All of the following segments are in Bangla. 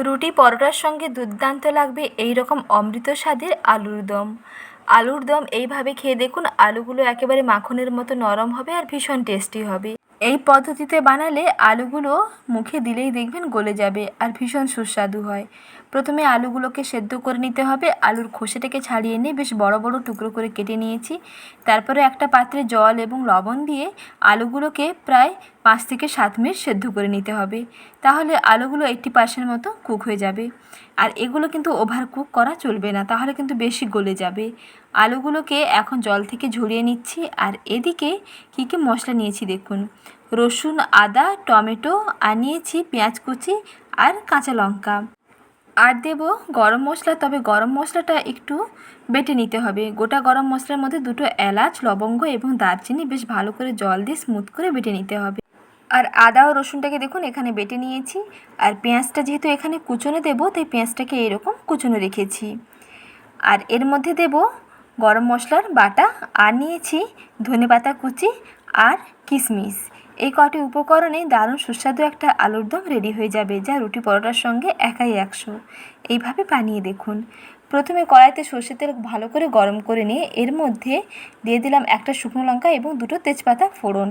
রুটি পরোটার সঙ্গে দুর্দান্ত লাগবে এই রকম অমৃত স্বাদের আলুর দম। আলুর দম এইভাবে খেয়ে দেখুন, আলুগুলো একেবারে মাখনের মতো নরম হবে আর ভীষণ টেস্টি হবে। এই পদ্ধতিতে বানালে আলুগুলো মুখে দিলেই দেখবেন গলে যাবে আর ভীষণ সুস্বাদু হয়। প্রথমে আলুগুলোকে সেদ্ধ করে নিতে হবে। আলুর খোসাটাকে ছাড়িয়ে নিয়ে বেশ বড় বড় টুকরো করে কেটে নিয়েছি। তারপরে একটা পাত্রে জল এবং লবণ দিয়ে আলুগুলোকে প্রায় 5 থেকে 7 মিনিট সেদ্ধ করে নিতে হবে। তাহলে আলুগুলো 80% মতো কুক হয়ে যাবে। আর এগুলো কিন্তু ওভার কুক করা চলবে না, তাহলে কিন্তু বেশি গলে যাবে। আলুগুলোকে এখন জল থেকে ঝরিয়ে নিচ্ছি। আর এদিকে কী কী মশলা নিয়েছি দেখুন। রসুন, আদা, টমেটো, আর নিয়েছি পেঁয়াজ কুচি আর কাঁচা লঙ্কা। আর দেব গরম মশলা, তবে গরম মশলাটা একটু বেটে নিতে হবে। গোটা গরম মশলার মধ্যে 2টো এলাচ, লবঙ্গ এবং দারচিনি বেশ ভালো করে জল দিয়ে স্মুথ করে বেটে নিতে হবে। আর আদা ও রসুনটাকে দেখুন এখানে বেটে নিয়েছি। আর পেঁয়াজটা যেহেতু এখানে কুচনো দেবো, তাই পেঁয়াজটাকে এরকম কুচনো রেখেছি। আর এর মধ্যে দেব গরম মশলার বাটা, আর নিয়েছি ধনেপাতা কুচি আর কিশমিশ। এই কটি উপকরণে দারুণ সুস্বাদু একটা আলুর দম রেডি হয়ে যাবে, যা রুটি পরোটার সঙ্গে একাই 100। এইভাবে বানিয়ে দেখুন। প্রথমে কড়াইতে সর্ষের তেল ভালো করে গরম করে নিয়ে এর মধ্যে দিয়ে দিলাম একটা শুকনো লঙ্কা এবং 2টো তেজপাতা ফোড়ন।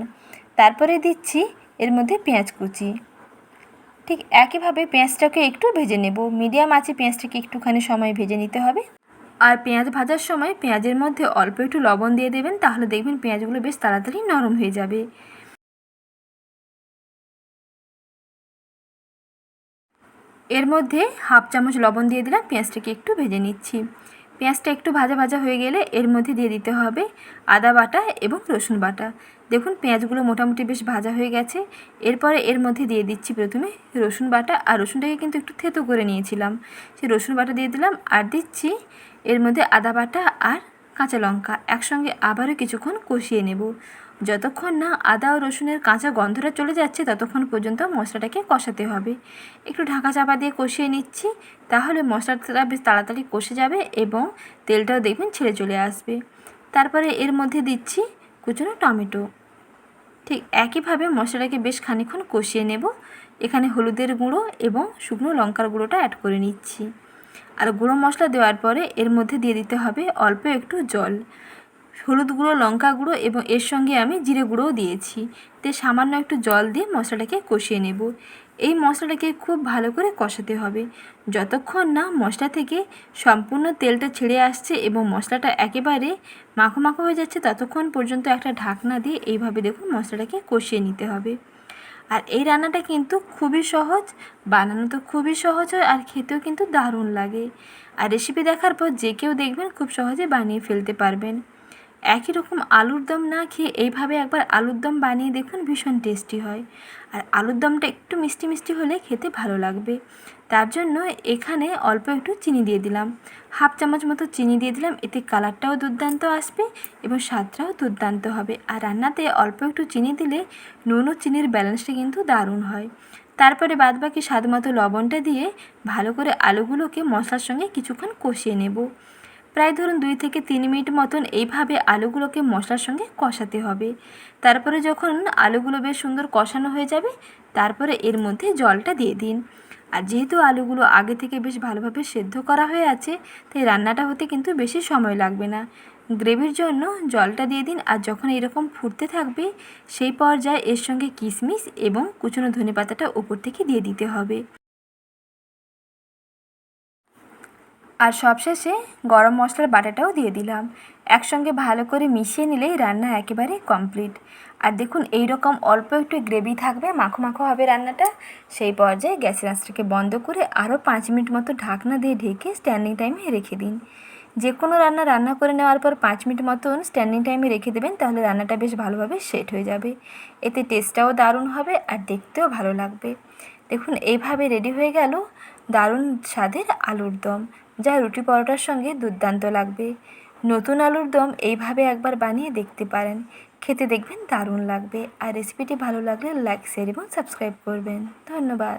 তারপরে দিচ্ছি এর মধ্যে পেঁয়াজ কুচি। ঠিক একইভাবে পেঁয়াজটাকে একটু ভেজে নেব। মিডিয়াম আঁচে পেঁয়াজটাকে একটুখানি সময় ভেজে নিতে হবে। আর পেঁয়াজ ভাজার সময় পেঁয়াজের মধ্যে অল্প একটু লবণ দিয়ে দেবেন, তাহলে দেখবেন পেঁয়াজগুলো বেশ তাড়াতাড়ি নরম হয়ে যাবে। এর মধ্যে হাফ চামচ লবণ দিয়ে দিলাম। পেঁয়াজটাকে একটু ভেজে নিচ্ছি। পেঁয়াজটা একটু ভাজা ভাজা হয়ে গেলে এর মধ্যে দিয়ে দিতে হবে আদা বাটা এবং রসুন বাটা। দেখুন পেঁয়াজগুলো মোটামুটি বেশ ভাজা হয়ে গেছে। এরপরে এর মধ্যে দিয়ে দিচ্ছি প্রথমে রসুন বাটা, আর রসুনটাকে কিন্তু একটু থেতো করে নিয়েছিলাম, সেই রসুন বাটা দিয়ে দিলাম। আর দিচ্ছি এর মধ্যে আদা বাটা আর কাঁচা লঙ্কা। একসঙ্গে আবারও কিছুক্ষণ কষিয়ে নেব। যতক্ষণ না আদা ও রসুনের কাঁচা গন্ধটা চলে যাচ্ছে ততক্ষণ পর্যন্ত মশলাটাকে কষাতে হবে। একটু ঢাকা চাপা দিয়ে কষিয়ে নিচ্ছি, তাহলে মশলাটা বেশ তাড়াতাড়ি কষে যাবে এবং তেলটাও দেখবেন ছেড়ে চলে আসবে। তারপরে এর মধ্যে দিচ্ছি কুচনো টমেটো। ঠিক একইভাবে মশলাটাকে বেশ খানিকক্ষণ কষিয়ে নেব। এখানে হলুদের গুঁড়ো এবং শুকনো লঙ্কার গুঁড়োটা অ্যাড করে নিচ্ছি। আর গুঁড়ো মশলা দেওয়ার পরে এর মধ্যে দিয়ে দিতে হবে অল্প একটু জল। হলুদ গুঁড়ো, লঙ্কা গুঁড়ো এবং এর সঙ্গে আমি জিরে গুঁড়োও দিয়েছি। তে সামান্য একটু জল দিয়ে মশলাটাকে কষিয়ে নেব। এই মশলাটাকে খুব ভালো করে কষাতে হবে যতক্ষণ না মশলা থেকে সম্পূর্ণ তেলটা ছেড়ে আসছে এবং মশলাটা একেবারে মাখো মাখো হয়ে যাচ্ছে, ততক্ষণ পর্যন্ত একটা ঢাকনা দিয়ে এইভাবে দেখুন মশলাটাকে কষিয়ে নিতে হবে। আর এই রান্নাটা কিন্তু খুবই সহজ, বানানো তো খুবই সহজ হয় আর খেতেও কিন্তু দারুণ লাগে। আর রেসিপি দেখার পর যে কেউ দেখবেন খুব সহজে বানিয়ে ফেলতে পারবেন। একই রকম আলুর দম না খেয়ে এইভাবে একবার আলুর দম বানিয়ে দেখুন, ভীষণ টেস্টি হয়। আর আলুর দমটা একটু মিষ্টি মিষ্টি হলে খেতে ভালো লাগবে। তার জন্য এখানে অল্প একটু চিনি দিয়ে দিলাম, হাফ চামচ মতো চিনি দিয়ে দিলাম। এতে কালারটাও দুর্দান্ত আসবে এবং স্বাদটাও দুর্দান্ত হবে। আর রান্নাতে অল্প একটু চিনি দিলে নুন ও চিনির ব্যালেন্সটা কিন্তু দারুণ হয়। তারপরে বাদবাকি স্বাদ মতো লবণটা দিয়ে ভালো করে আলুগুলোকে মশলার সঙ্গে কিছুক্ষণ কষিয়ে নেব। প্রায় ধরুন 2 থেকে 3 মিনিট মতন এইভাবে আলুগুলোকে মশলার সঙ্গে কষাতে হবে। তারপরে যখন আলুগুলো বেশ সুন্দর কষানো হয়ে যাবে, তারপরে এর মধ্যে জলটা দিয়ে দিন। আর যেহেতু আলুগুলো আগে থেকে বেশ ভালোভাবে সেদ্ধ করা হয়ে আছে, তাই রান্নাটা হতে কিন্তু বেশি সময় লাগবে না। গ্রেভির জন্য জলটা দিয়ে দিন। আর যখন এরকম ফুটতে থাকবে, সেই পর্যায়ে এর সঙ্গে কিশমিশ এবং কুচনো ধনেপাতাটা উপর থেকে দিয়ে দিতে হবে। আর সবশেষে গরম মশলার বাটাটাও দিয়ে দিলাম। একসঙ্গে ভালো করে মিশিয়ে নিলেই রান্না একেবারে কমপ্লিট। আর দেখুন এই রকম অল্প একটু গ্রেভি থাকবে, মাখো মাখো হবে রান্নাটা। সেই পর্যায়ে গ্যাসের আঁচটাকে বন্ধ করে আরও 5 মিনিট মতো ঢাকনা দিয়ে ঢেকে স্ট্যান্ডিং টাইমে রেখে দিন। যে কোনো রান্না করে নেওয়ার পর 5 মিনিট মতন স্ট্যান্ডিং টাইমে রেখে দেবেন, তাহলে রান্নাটা বেশ ভালোভাবে সেট হয়ে যাবে। এতে টেস্টটাও দারুণ হবে আর দেখতেও ভালো লাগবে। দেখুন এইভাবে রেডি হয়ে গেল দারুণ স্বাদের আলুর দম, যা রুটি পরোটার সঙ্গে দুর্দান্ত লাগবে। নতুন আলুর দম এইভাবে একবার বানিয়ে দেখতে পারেন, খেতে দেখবেন দারুণ লাগবে। আর রেসিপিটি ভালো লাগলে লাইক, শেয়ার এবং সাবস্ক্রাইব করবেন। ধন্যবাদ।